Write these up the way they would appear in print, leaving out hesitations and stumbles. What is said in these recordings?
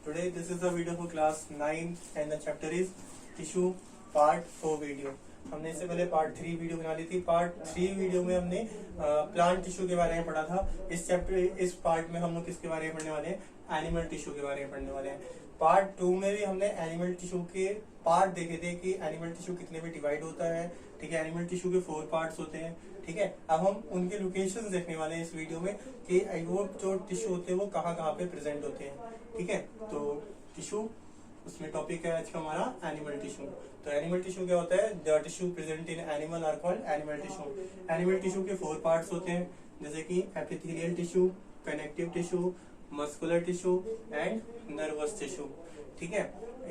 Today this is the video for class 9 and the chapter is tissue part 4 video. हमने इससे पहले part 3 video बना ली थी. Part 3 video में हमने प्लांट टिश्यू के बारे में पढ़ा था. इस पार्ट में हम लोग किसके बारे में पढ़ने वाले हैं? एनिमल टिश्यू के बारे में पढ़ने वाले हैं. पार्ट 2 में भी हमने एनिमल टिश्यू के पार्ट देखे थे कि एनिमल टिश्यू कितने में डिवाइड होता है. ठीक है, एनिमल टिश्यू के 4 पार्ट्स होते हैं. ठीक है, अब हम उनके लोकेशंस देखने वाले हैं इस वीडियो में कि वो जो टिश्यू होते हैं वो कहाँ कहाँ पे प्रेजेंट होते हैं. ठीक है, तो टिश्यू उसमें टॉपिक है आज का हमारा एनिमल टिश्यू. तो एनिमल टिश्यू क्या होता है? The tissue present in animal are called animal tissue. Animal tissue के 4 पार्ट्स होते हैं जैसे कि epithelial tissue, connective tissue, muscular tissue and nervous tissue. ठीक है,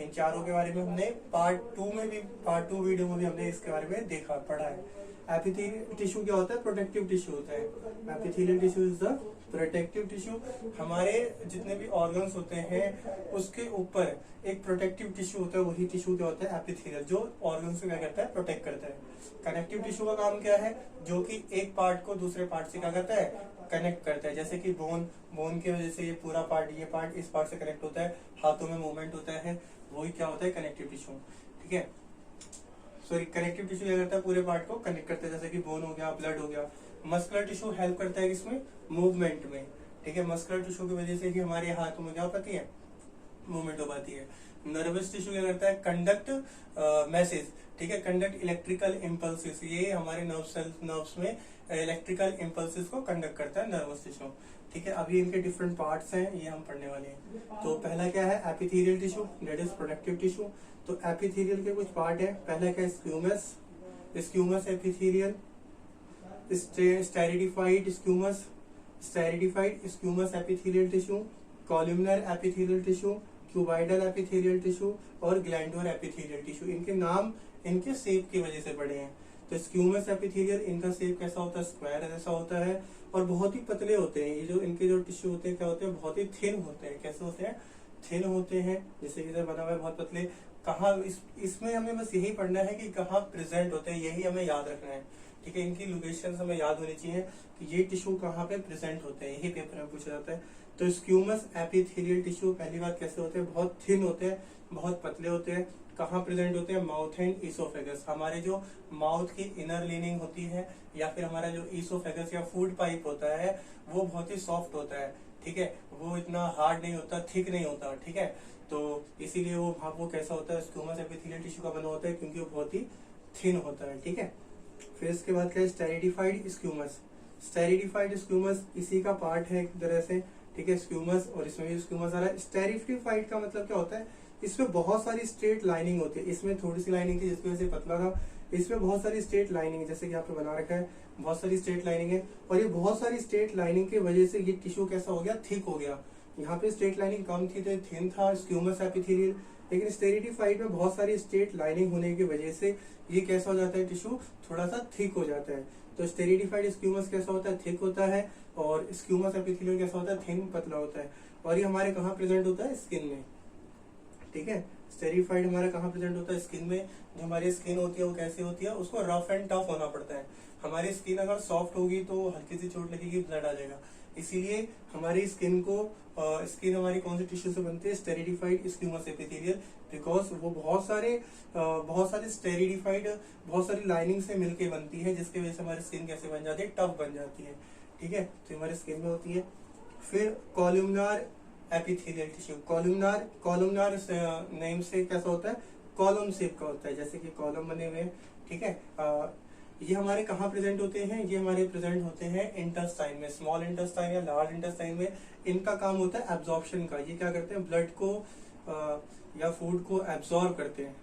इन चारों के बारे में हमने पार्ट 2 वीडियो में भी हमने इसके बारे में देखा पढ़ा है. एपिथेलियल टिश्यू क्या होता है? प्रोटेक्टिव टिश्यू होता है. Epithelial tissue is the protective tissue. हमारे जितने भी ऑर्गन्स होते हैं उसके ऊपर एक प्रोटेक्टिव टिश्यू होता है. वही टिश्यू क्या होता है? एपिथेलियल, जो ऑर्गन्स को क्या करता है? प्रोटेक्ट करता है. कनेक्टिव टिश्यू का काम क्या है? जो कि एक पार्ट को दूसरे पार्ट से क्या करता है? कनेक्ट करता है. जैसे कि बोन की वजह से ये पूरा पार्ट, ये पार्ट इस पार्ट से कनेक्ट होता है. हाथों में मूवमेंट होता है, वही क्या होता है? Connective tissue. ठीक है, सॉरी, कनेक्टिव टिश्यू क्या करता है? पूरे पार्ट को कनेक्ट करता है. जैसे कि बोन हो गया, ब्लड हो गया. मस्कुलर टिश्यू हेल्प करता है किसमें? मूवमेंट में. ठीक है, मस्कुलर टिश्यू की वजह से ही हमारे हाथों में क्या हो पाती है? मूवमेंट हो पाती है. नर्वस टिश्यू क्या करता है? Conduct message. ठीक है, कंडक्ट इलेक्ट्रिकल इम्पल्सिस. ये हमारे नर्व्स में इलेक्ट्रिकल इम्पल्सिस को कंडक्ट करता है नर्वस टिश्यू. ठीक है, अभी इनके डिफरेंट पार्ट्स हैं, ये हम पढ़ने वाले हैं. तो पहला क्या है? Epithelial tissue, that is protective tissue. तो एपिथेलियल के कुछ पार्ट है. पहला क्या है? Squamous epithelial, stratified squamous epithelial tissue, columnar epithelial tissue, cuboidal epithelial tissue और ग्लैंडुलर एपिथेलियल टिश्यू. इनके नाम इनके शेप की वजह से पड़े हैं. तो स्क्यूमस एपिथेलियल, इनका शेप कैसा होता है? स्क्वायर जैसा होता है और बहुत ही पतले होते हैं. ये जो इनके जो टिश्यू होते हैं क्या होते हैं? बहुत ही थिन होते हैं. कैसे होते हैं? थिन होते हैं. जैसे इधर बना हुआ है बहुत पतले. कहाँ इसमें हमें बस यही पढ़ना है कि कहाँ प्रेजेंट होते हैं, यही हमें याद रखना है. ठीक है, इनकी लोकेशन हमें याद होनी चाहिए कि ये टिश्यू कहाँ पे प्रेजेंट होते हैं. यही पेपर में पूछा जाता है. तो स्क्यूमस एपिथेलियल टिश्यू पहली बात कैसे होते हैं? बहुत थिन होते हैं, बहुत पतले होते हैं. कहाँ प्रेजेंट होते हैं? Mouth and oesophagus. हमारे जो माउथ की इनर लाइनिंग होती है या फिर हमारा जो ईसोफेगस या फूड पाइप होता है वो बहुत ही सॉफ्ट होता है. ठीक है, वो इतना हार्ड नहीं होता, थिक नहीं होता. ठीक है, तो इसीलिए वो कैसा होता है? स्क्यूमस एपिथेलियल टिश्यू का बना होता है क्योंकि वो बहुत ही थिन होता है. ठीक है, फिर इसके बाद क्या है? स्टेरिडिफाइड स्क्यूमस. स्टेरिडिफाइड स्क्यूमस इसी का पार्ट है एक तरह से. ठीक है, स्क्यूमस, और इसमें भी स्क्यूमस आ रहा है. स्टेरिडिफाइड का मतलब क्या होता है? इसमें बहुत सारी स्ट्रेट लाइनिंग होती है. इसमें थोड़ी सी लाइनिंग थी जिसकी वजह से पतला था. इसमें बहुत सारी स्ट्रेट लाइनिंग है, जैसे कि आपने बना रखा है. बहुत सारी स्ट्रेट लाइनिंग है और ये बहुत सारी स्ट्रेट लाइनिंग की वजह से ये टिश्यू कैसा हो गया? थिक हो गया. यहाँ पे स्ट्रेट लाइनिंग कम थी तो थिन था स्क्यूमस एपिथेलियल. लेकिन स्टेरिडिफाइड में बहुत सारी स्ट्रेट लाइनिंग होने की वजह से ये कैसा हो जाता है? टिश्यू थोड़ा सा थिक हो जाता है. तो स्टेरिडिफाइड स्क्यूमस कैसा होता है? थिक होता है. और स्क्यूमस एपिथेलियल कैसा होता है? थिन, पतला होता है. और ये हमारे कहाँ प्रेजेंट होता है? स्किन में. ठीक है, स्टेरिफाइड हमारा कहाँ प्रेजेंट होता है? स्किन में. जो हमारी स्किन होती है वो कैसी होती है? उसको रफ एंड टफ होना पड़ता है. हमारी स्किन अगर सॉफ्ट होगी तो हल्की सी चोट लगेगी, ब्लड आ जाएगा. इसीलिए हमारी स्किन हमारी कौन सी टिश्यू से बनती है? स्टेरिडिफाइड स्क्यूमस एपिथेलियल. बिकॉज वो बहुत सारे स्टेरिडिफाइड, बहुत सारी लाइनिंग से मिलके बनती है, जिसकी वजह से हमारी स्किन कैसे बन जाती है? टफ बन जाती है. ठीक है, तो हमारी स्किन में होती है. फिर columnar epithelial tissue. Columnar name से कैसा होता है? कॉलम शेप का होता है, जैसे कि कॉलम बने हुए. ठीक है, ये हमारे कहाँ प्रेजेंट होते हैं? ये हमारे प्रेजेंट होते हैं इंटेस्टाइन में, स्मॉल इंटेस्टाइन या लार्ज इंटेस्टाइन में. इनका काम होता है एब्जॉर्प्शन का. ये क्या करते हैं? ब्लड को या फूड को एब्जॉर्ब करते हैं.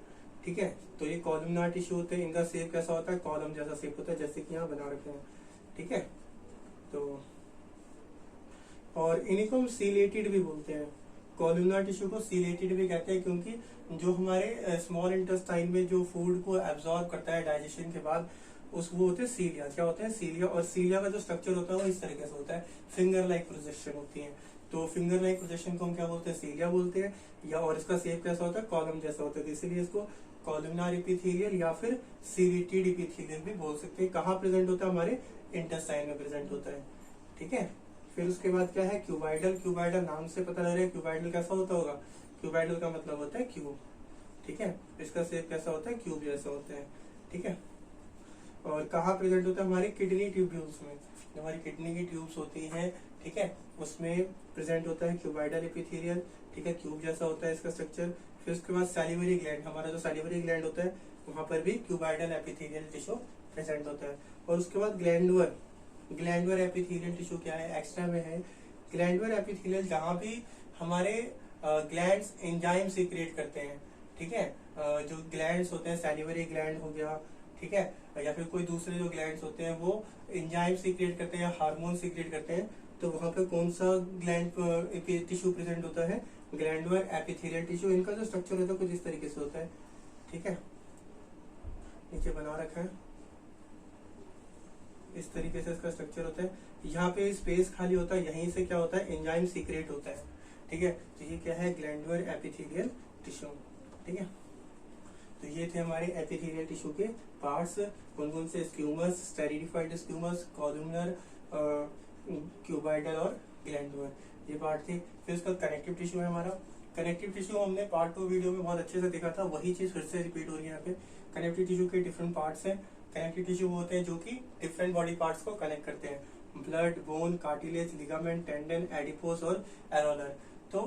ठीक है, तो ये कॉलमनार टिश्यू होते हैं. इनका शेप कैसा होता है? कॉलम जैसा शेप होता है, जैसे कि यहाँ बना रखे हैं. ठीक है, तो और इन्हीं को हम सीलेटेड भी बोलते हैं. कॉलमनार टिश्यू को सीलेटेड भी कहते हैं क्योंकि जो हमारे स्मॉल इंटेस्टाइन में जो फूड को एब्जॉर्ब करता है डाइजेशन के बाद, वो होते हैं सीलिया. क्या होते हैं? सीलिया. और सीलिया का जो स्ट्रक्चर होता है वो इस तरीके से होता है, फिंगर लाइक प्रोजेक्शन होती है. तो फिंगर लाइक प्रोजेक्शन को हम क्या बोलते हैं? सीलिया बोलते हैं. या और इसका शेप कैसा होता है? कॉलम जैसा होता है. इसीलिए इसको कॉलमनार एपिथेलियल या फिर सीलेटेड एपिथेलियल भी बोल सकते हैं. कहाँ प्रेजेंट होता है? हमारे इंटेस्टाइन में प्रेजेंट होता है. ठीक है, फिर उसके बाद क्या है क्यूबाइडल। क्यूबाइडल नाम से पता लग रहा है क्यूबाइडल कैसा होता होगा, क्यूबाइडल का मतलब होता है क्यूब, ठीक है। इसका शेप कैसा होता है, क्यूब जैसा होता है, ठीक है। और कहाँ प्रेजेंट होता है, हमारी किडनी ट्यूब्यूल्स में, जो हमारी किडनी की ट्यूब्स होती हैं, ठीक है, उसमें प्रेजेंट होता है क्यूबाइडल एपिथेलियल, ठीक है, क्यूब जैसा होता है इसका स्ट्रक्चर। फिर उसके बाद सैलिवरी ग्लैंड, हमारा जो सैलिवरी ग्लैंड होता है वहां पर भी क्यूबाइडल एपिथेलियल टिश्यू प्रेजेंट होता है। और उसके बाद ग्लैंडुअर, ग्लैंडुअर एपिथेलियल टिश्यू क्या है, एक्स्ट्रा में है। ग्लैंडुअर एपिथेलियल जहाँ भी हमारे ग्लैंड्स एंजाइम सीक्रेट करते हैं, ठीक है, जो ग्लैंड्स होते हैं, सैलिवरी ग्लैंड हो गया, ठीक है, या फिर कोई दूसरे जो ग्लैंड्स होते हैं वो एंजाइम सीक्रेट करते हैं या हार्मोन सीक्रेट करते हैं, तो वहां पे कौन सा ग्लैंड टिश्यू प्रेजेंट होता है, ग्लैंडुअर एपिथेलियल टिश्यू। इनका जो स्ट्रक्चर होता है कुछ इस तरीके से होता है, ठीक है, नीचे बना रखा है, इस तरीके से इसका स्ट्रक्चर होता है। यहाँ पे स्पेस खाली होता है, यहीं से क्या होता है, एंजाइम सीक्रेट होता है, ठीक है। तो ये क्या है, ग्लैंडुअर एपिथेलियल टिश्यू, ठीक है। तो ये थे हमारे एपिथेलियल टिश्यू के पार्ट्स, कौन कौन से, स्क्यूमस, स्टेरिडिफाइड स्क्यूमस, कॉलमनर, क्यूबाइडल और ग्लैंडुअर, ये पार्ट थे। फिर उसका कनेक्टिव टिश्यू है हमारा। कनेक्टिव टिश्यू हमने पार्ट 2 वीडियो में बहुत अच्छे से देखा था, वही चीज फिर से रिपीट हो रही है यहाँ पे। कनेक्टिव टिश्यू के डिफरेंट पार्ट्स हैं। कनेक्टिव टिश्यू वो होते हैं जो कि डिफरेंट बॉडी पार्ट्स को कनेक्ट करते हैं, blood, bone, cartilage, ligament, tendon, adipose और एरोलर। तो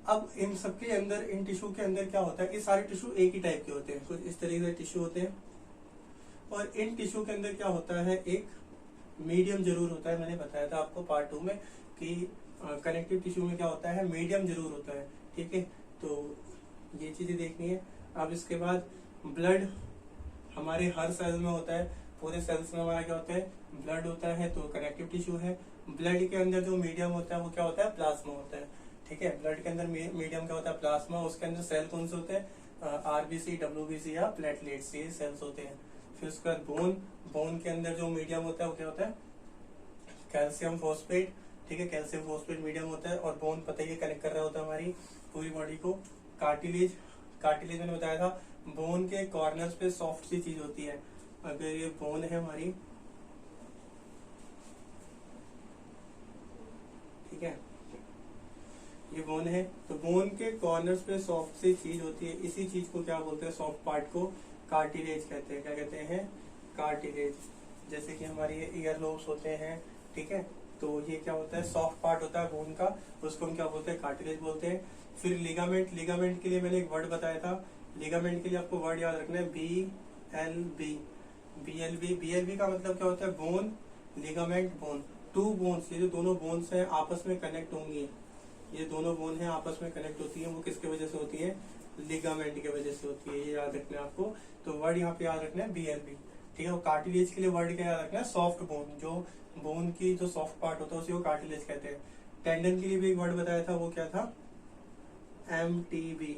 अब इन सबके अंदर, इन टिश्यू के अंदर क्या होता है, ये सारे टिश्यू एक ही टाइप के होते हैं, कुछ इस तरीके से टिश्यू होते हैं। और इन टिश्यू के अंदर क्या होता है, एक मीडियम जरूर होता है। मैंने बताया था आपको पार्ट 2 में कि कनेक्टिव टिश्यू में क्या होता है, मीडियम जरूर होता है, ठीक है। तो ये चीजें देखनी है। अब इसके बाद ब्लड हमारे हर सेल में होता है, पूरे सेल्स में हमारा क्या होता है, ब्लड होता है, तो कनेक्टिव टिश्यू है। ब्लड के अंदर जो मीडियम होता है वो क्या होता है, प्लाज्मा होता है, ठीक है। ब्लड के अंदर मीडियम क्या होता है, प्लाज्मा। उसके अंदर सेल कौन से होते हैं, आरबीसी, डब्ल्यूबीसी या प्लेटलेट्स, ये सेल्स होते हैं। फिर उसके बाद बोन, बोन के अंदर जो मीडियम होता है वो क्या होता है, कैल्शियम फॉस्फेट, ठीक है, कैल्शियम फॉस्फेट मीडियम होता है। और बोन पता ही कनेक्ट कर रहा होता है हमारी पूरी बॉडी को। कार्टिलेज, कार्टिलेज मैंने बताया था, बोन के कॉर्नर्स पे सॉफ्ट सी चीज होती है। अगर ये बोन है हमारी, ठीक है, ये बोन है, तो बोन के कॉर्नर्स पे सॉफ्ट सी चीज होती है, इसी चीज को क्या बोलते हैं, सॉफ्ट पार्ट को कार्टिलेज कहते हैं। क्या कहते हैं, कार्टिलेज। जैसे कि हमारे ये ईयर लोब्स होते हैं, ठीक है, तो ये क्या होता है, सॉफ्ट पार्ट होता है बोन का, उसको हम क्या बोलते हैं, कार्टिलेज बोलते हैं। फिर लिगामेंट, लिगामेंट के लिए मैंने एक वर्ड बताया था, लिगामेंट के लिए आपको वर्ड याद रखना है, BLB, BLB। BLB का मतलब क्या होता है, bone, ligament, bone. Two bones, ये जो दोनों बोन्स हैं आपस में कनेक्ट होंगी, ये दोनों बोन है आपस में कनेक्ट होती है, वो किसके वजह से होती है, लिगामेंट की वजह से होती है, ये याद रखना है आपको। तो वर्ड यहाँ पे याद रखना है BLB, ठीक है। कार्टिलेज के लिए वर्ड क्या याद रखना है, सॉफ्ट बोन, जो बोन की जो सॉफ्ट पार्ट होता है उसी को कार्टिलेज कहते हैं। टेंडन के लिए भी एक वर्ड बताया था, वो क्या था, MTB।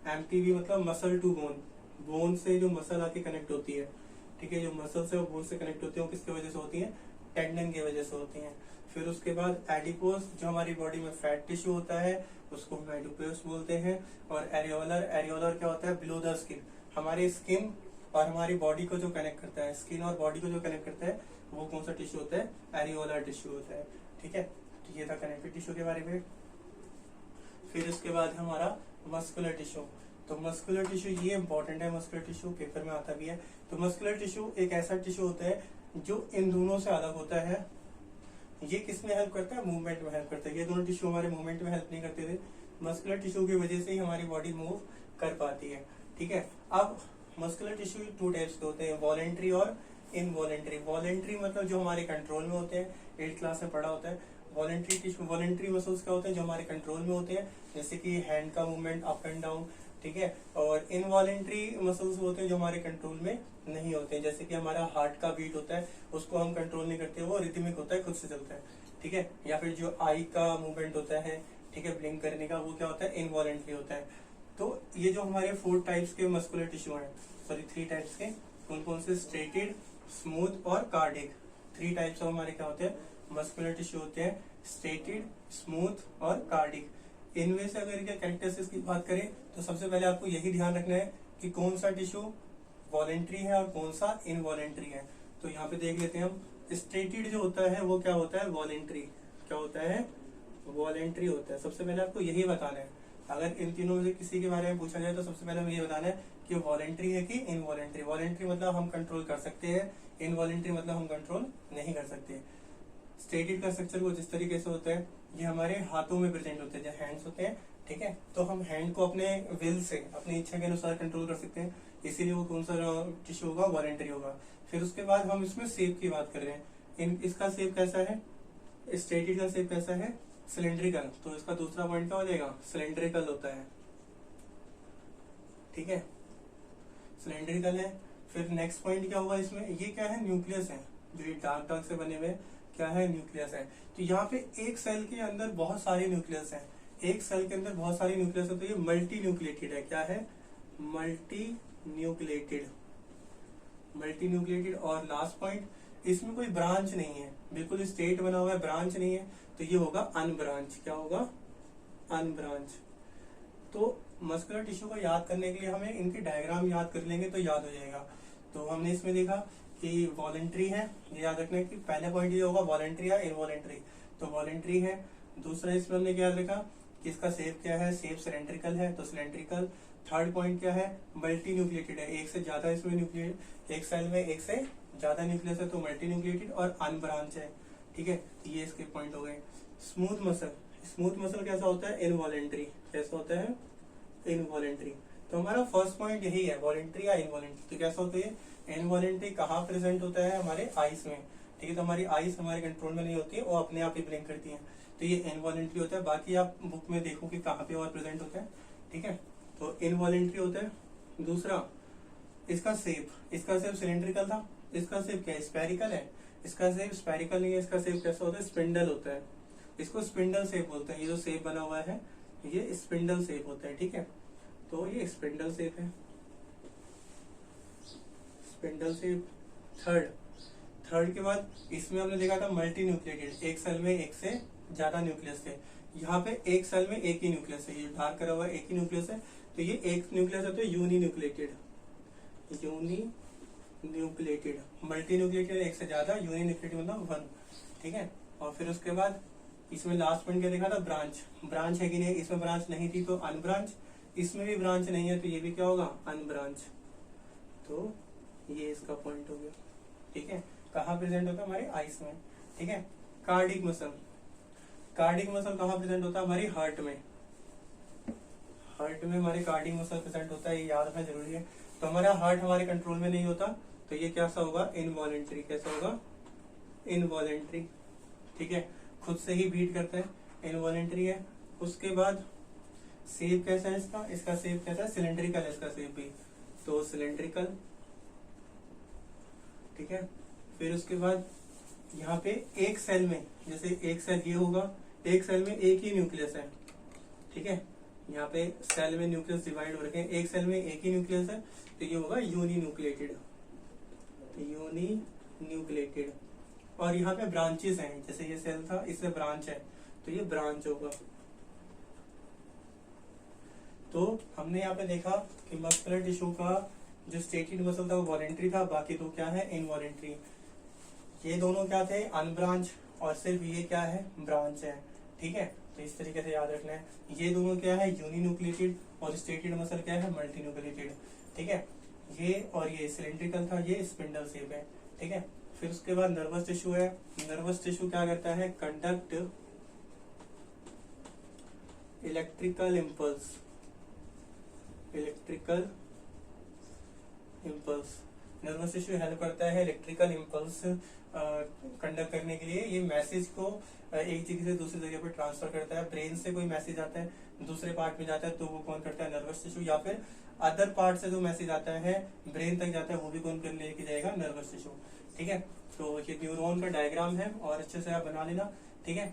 MTB मतलब मसल टू बोन, बोन से जो मसल आके कनेक्ट होती है, ठीक है, जो मसल से वो बोन से कनेक्ट होती है, वो किसकी वजह से होती है, टेंडन की वजह से होती है। फिर उसके बाद एडिपोस, जो हमारी बॉडी में फैट टिश्यू होता है, उसको हम एडिपोस बोलते हैं। और एरियोलर, एरियोलर क्या होता है, बिलो द स्किन, हमारी स्किन और हमारी बॉडी को जो कनेक्ट करता है, स्किन और बॉडी को जो कनेक्ट करता है, वो कौन सा टिश्यू होता है, एरियोलर टिश्यू होता है, ठीक है। तो ये था कनेक्टिव टिश्यू के बारे में। फिर उसके बाद हमारा मस्कुलर टिश्यू। तो मस्कुलर टिश्यू ये इंपॉर्टेंट है, मस्कुलर टिश्यू पेपर में आता भी है। तो मस्कुलर टिश्यू एक ऐसा टिश्यू होता है जो इन दोनों से अलग होता है। ये किसमें हेल्प करता है, मूवमेंट में हेल्प करता है। ये दोनों टिश्यू हमारे मूवमेंट में हेल्प नहीं करते थे, मस्कुलर टिश्यू की वजह से ही हमारी बॉडी मूव कर पाती है, ठीक है। अब मस्कुलर टिश्यू 2 टाइप्स के होते हैं, वॉलेंट्री और इनवॉलेंट्री। वॉलेंट्री मतलब जो हमारे कंट्रोल में होते हैं, 8th क्लास में पढ़ा होता है। वॉलेंट्री टिश्यू, वॉलेंट्री मसल्स क्या होते हैं, जो हमारे कंट्रोल में होते हैं, जैसे कि हैंड का मूवमेंट अप एंड डाउन, ठीक है। और इनवॉलेंट्री मसल्स होते हैं जो हमारे कंट्रोल में नहीं होते हैं, जैसे कि हमारा हार्ट का बीट होता है, उसको हम कंट्रोल नहीं करते, वो रिदमिक होता है, खुद से चलता है, ठीक है। या फिर जो आई का मूवमेंट होता है, ठीक है, ब्लिंक करने का, वो क्या होता है, इनवॉलेंट्री होता है। तो ये जो हमारे 4 टाइप्स के मस्कुलर टिश्यू हैं, सॉरी 3 टाइप्स के, कौन कौन से, स्ट्रेटेड, स्मूथ और कार्डिक। 3 टाइप्स हमारे क्या होते हैं, मस्कुलर टिश्यू होते हैं, स्ट्रेटेड, स्मूथ और कार्डिक। इनमें से अगर इनके कैरेक्टरिस्टिक्स की बात करें तो सबसे पहले आपको यही ध्यान रखना है कि कौन सा टिश्यू वॉलेंट्री है और कौन सा इनवॉलेंट्री है। तो यहाँ पे देख लेते हैं हम, स्ट्रेटेड जो होता है वो क्या होता है, वॉलेंट्री, क्या होता है, वॉलेंट्री होता है। सबसे पहले आपको यही बताना है, अगर इन तीनों में से किसी के बारे में पूछा जाए तो सबसे पहले हमें ये बताना है कि वॉलेंट्री है कि इनवॉलेंट्री। वॉलेंट्री मतलब हम कंट्रोल कर सकते हैं, इनवॉलेंट्री मतलब हम कंट्रोल नहीं कर सकते। स्टेटेड का स्ट्रक्चर कुछ इस तरीके से होता है, ये हमारे हाथों में प्रेजेंट होते हैं, जो हैंड्स होते हैं, ठीक है। तो हम हैंड को अपने विल से, अपनी इच्छा के अनुसार कंट्रोल कर सकते हैं, इसीलिए वो कौन सा टिश्यू होगा, वॉलेंट्री होगा। फिर उसके बाद हम इसमें शेप की बात कर रहे हैं, इसका शेप कैसा है, स्टेटेड का शेप कैसा है, सिलेंड्रिकल। तो इसका दूसरा पॉइंट क्या हो जाएगा, सिलेंड्रिकल होता है, ठीक है, सिलेंड्रिकल है। फिर नेक्स्ट पॉइंट क्या होगा इसमें, ये क्या है, न्यूक्लियस है, जो ये डार्क डार्क से बने हुए क्या है, न्यूक्लियस है। तो यहाँ पे एक सेल के अंदर बहुत सारे न्यूक्लियस हैं, एक सेल के अंदर बहुत सारी न्यूक्लियस है, तो ये मल्टी न्यूक्लिएटेड है। क्या है, मल्टी न्यूक्लिएटेड, मल्टी न्यूक्लिएटेड। और लास्ट पॉइंट, इसमें कोई ब्रांच नहीं है, बिल्कुल स्टेट बना हुआ है, ब्रांच नहीं है, तो ये होगा अनब्रांच। क्या होगा, अनब्रांच। तो मस्कुलर टिश्यू को याद करने के लिए हमें इनके डायग्राम याद कर लेंगे तो याद हो जाएगा। तो हमने इसमें देखा कि वॉलेंट्री है, ये याद रखना है कि पहला पॉइंट ये होगा वॉलेंट्री या इनवॉलेंट्री। तो वॉलेंट्री है। दूसरा इसमें हमने क्या याद रखा कि इसका शेप क्या है, शेप सिलेंड्रिकल है, तो सिलेंड्रिकल। थर्ड पॉइंट क्या है, मल्टी न्यूक्लिएटेड है, एक से ज्यादा इसमें न्यूक्लियस, एक सेल में एक से ज्यादा न्यूक्लियस है, तो मल्टी न्यूक्लिएटेड। और अनब्रांच है, ठीक है। ये इसके पॉइंट हो गए। स्मूथ मसल, स्मूथ मसल कैसा होता है, इनवॉलेंट्री। कैसा होता है, इनवॉलेंट्री। तो हमारा फर्स्ट पॉइंट यही है, वॉलेंट्री या इनवॉलेंट्री। तो कैसा होता है, इनवॉलेंट्री कहाँ प्रेजेंट होता है, हमारे आईज में, ठीक है। तो हमारी आईज हमारे कंट्रोल में नहीं होती है, वो अपने आप ही ब्लिंक करती है, तो ये इनवॉलेंट्री होता है। बाकी आप बुक में देखो कि कहाँ पे और प्रेजेंट होता है, ठीक है। तो इनवॉलेंट्री होता है। दूसरा, इसका शेप सिलेंड्रिकल था, इसका शेप क्या है, स्फेरिकल है। इसका शेप स्फेरिकल नहीं है, इसका शेप कैसा होता है, स्पिंडल होता है, इसको स्पिंडल शेप बोलते हैं। ये जो शेप बना हुआ है ये स्पिंडल शेप होता है, ठीक है। तो ये स्पिंडल शेप है, स्पिंडल शेप। थर्ड के बाद इसमें हमने देखा था मल्टी न्यूक्लिएटेड, एक सेल में एक से ज्यादा न्यूक्लियस थे। यहाँ पे एक सेल में एक ही न्यूक्लियस है, ये डार्क करा हुआ एक ही न्यूक्लियस है, तो ये एक न्यूक्लियस है, तो uninucleated, uninucleated. Multinucleated एक से ज्यादा, यूनी न्यूक्लिएटेड मतलब वन, ठीक है। और फिर उसके बाद इसमें लास्ट पॉइंट क्या देखा था, ब्रांच। ब्रांच है कि नहीं, इसमें ब्रांच नहीं थी तो अनब्रांच, इसमें भी ब्रांच नहीं है तो ये भी क्या होगा, अनब्रांच। तो ये इसका पॉइंट हो गया, ठीक है। कहाँ प्रेजेंट होता है, हमारे आइस में, ठीक है। कार्डिक मसल, कार्डिक मसल कहाँ प्रेजेंट होता है, हमारी हार्ट में, हार्ट में हमारे कार्डिक मसल प्रेजेंट होता है, ये याद रखना जरूरी है। तो हमारा हार्ट हमारे कंट्रोल में नहीं होता, तो ये कैसा होगा, इनवॉलेंट्री। कैसा होगा, इनवॉलेंट्री, ठीक है, खुद से ही बीट करते हैं, इनवॉलेंट्री है। उसके बाद शेप कैसा है इसका, इसका शेप कैसा है, सिलेंड्रिकल है इसका शेप भी, तो सिलेंड्रिकल, ठीक है। फिर उसके बाद यहाँ पे एक सेल में, जैसे एक सेल ये होगा, एक सेल में एक ही न्यूक्लियस है, ठीक है। यहाँ पे सेल में न्यूक्लियस डिवाइड हो रखे हैं, एक सेल में एक ही न्यूक्लियस है, तो ये होगा यूनी न्यूक्लिएटेड, यूनी न्यूक्लिएटेड। और यहाँ पे ब्रांचेस हैं, जैसे ये सेल था इससे ब्रांच है, तो ये ब्रांच होगा। तो हमने यहाँ पे देखा कि मस्कुलर टिश्यू का जो स्टेटेड मसल था वो वॉलेंट्री था, बाकी तो क्या है, इनवॉलेंट्री। ये दोनों क्या थे, अनब्रांच, और सिर्फ ये क्या है, ब्रांच है, ठीक है। तो इस तरीके से याद रखना है, ये दोनों क्या है, यूनी न्यूक्लिएटेड, और स्टेटेड मसल क्या है, मल्टी न्यूक्लिएटेड, ठीक है। ये और ये सिलेंड्रिकल था, ये स्पिंडल शेप है, ठीक है। फिर उसके बाद नर्वस टिश्यू है। नर्वस टिश्यू क्या करता है, conduct electrical impulse, electrical impulse. Nervous tissue help करता है इलेक्ट्रिकल इम्पल्स कंडक्ट करने के लिए। ये मैसेज को एक जगह से दूसरी जगह पर ट्रांसफर करता है। ब्रेन से कोई मैसेज आता है दूसरे पार्ट में जाता है, तो वो कौन करता है, नर्वस टिश्यू। या फिर अदर पार्ट से जो मैसेज आता है ब्रेन तक जाता है, वो भी कौन कर लेके जाएगा, नर्वस टिश्यू, ठीक है। तो ये न्यूरॉन का डायग्राम है और अच्छे से आप बना लेना, ठीक है।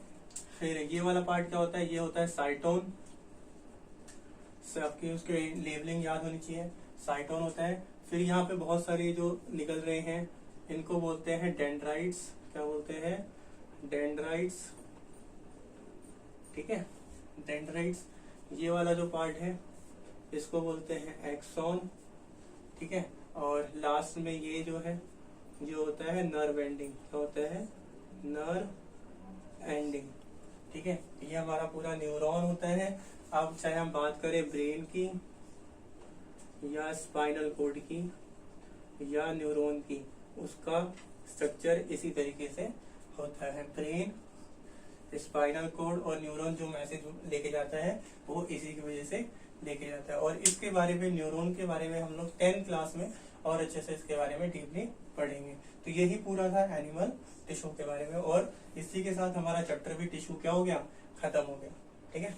फिर ये वाला पार्ट क्या होता है, ये होता है साइटोन, आपकी उसके लेबलिंग याद होनी चाहिए, साइटोन होता है। फिर यहाँ पे बहुत सारे जो निकल रहे हैं इनको बोलते हैं डेंड्राइट्स। क्या बोलते हैं, डेंड्राइट्स, ठीक है, डेंड्राइट्स। ये वाला जो पार्ट है इसको बोलते हैं एक्सॉन, ठीक है। और लास्ट में ये जो है ये होता है नर्व एंडिंग। क्या होता है, नर्व एंडिंग। ठीक है, ये हमारा पूरा न्यूरॉन होता है। अब चाहे हम बात करें ब्रेन की या स्पाइनल कॉर्ड की या न्यूरॉन की, उसका स्ट्रक्चर इसी तरीके से होता है। ब्रेन, स्पाइनल कॉर्ड और न्यूरॉन जो मैसेज लेके जाता है वो इसी की वजह से लेके जाता है। और इसके बारे में, न्यूरॉन के बारे में हम लोग 10th क्लास में और अच्छे से इसके बारे में डीपली पढ़ेंगे। तो यही पूरा था एनिमल टिश्यू के बारे में, और इसी के साथ हमारा चैप्टर भी टिश्यू क्या हो गया, खत्म हो गया। ठीक है।